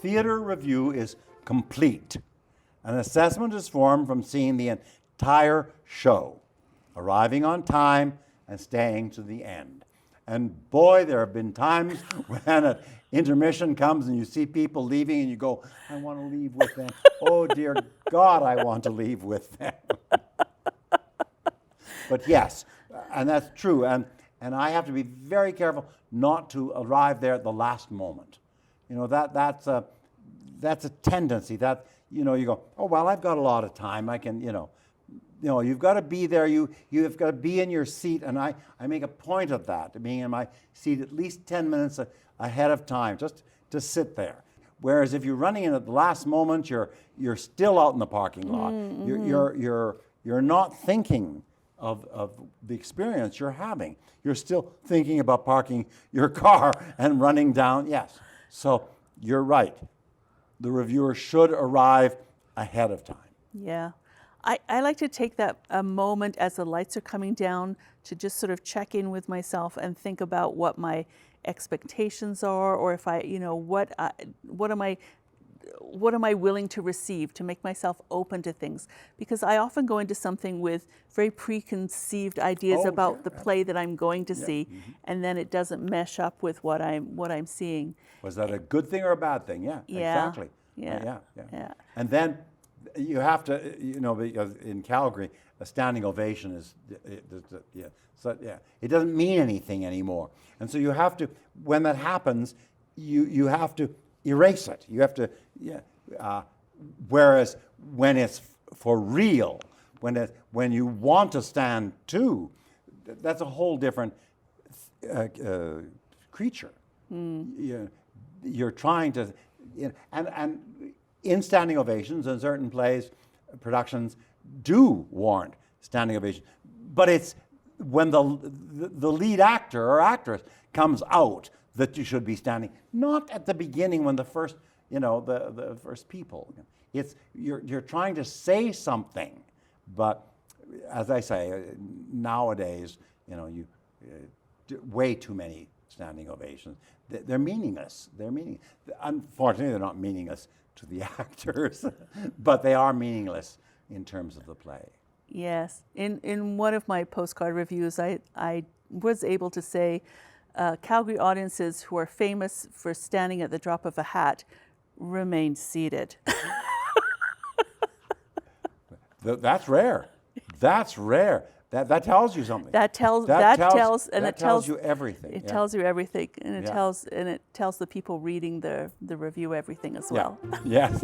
theater review is complete. An assessment is formed from seeing the entire show, arriving on time and staying to the end. And boy, there have been times when an intermission comes and you see people leaving and you go, I want to leave with them. Oh dear God, I want to leave with them. But yes, and that's true. And I have to be very careful not to arrive there at the last moment. You know, that's a tendency that, you know, you go, oh, well, I've got a lot of time. I can, you know, you've got to be there. You've got to be in your seat. And I make a point of that, being in my seat at least 10 minutes ahead of time, just to sit there. Whereas if you're running in at the last moment, you're still out in the parking lot. Mm-hmm. You're not thinking of the experience you're having. You're still thinking about parking your car and running down. Yes. So you're right. The reviewer should arrive ahead of time. Yeah. I like to take that a moment as the lights are coming down to just sort of check in with myself and think about what my expectations are, or if I, you know, what am I willing to receive, to make myself open to things? Because I often go into something with very preconceived ideas about the play that I'm going to see, mm-hmm. and then it doesn't mesh up with what I'm seeing. Was that a good thing or a bad thing? Yeah. Exactly. Yeah. And then you have to, you know, because in Calgary, a standing ovation is, it doesn't mean anything anymore. And so you have to, when that happens, you have to erase it. You have to, whereas when it's for real, when you want to stand too, that's a whole different creature. Mm. You're trying to, and in standing ovations, in certain plays, productions do warrant standing ovation, but it's when the lead actor or actress comes out that you should be standing, not at the beginning when the first, the first people. It's you're trying to say something, but as I say, nowadays, way too many standing ovations. They're meaningless. Unfortunately, they're not meaningless to the actors, but they are meaningless in terms of the play. Yes. In one of my postcard reviews, I was able to say, Calgary audiences who are famous for standing at the drop of a hat remain seated. That's rare. That's rare. That tells you something. That tells you everything. It tells you everything, and it tells the people reading the review everything as well. Yes.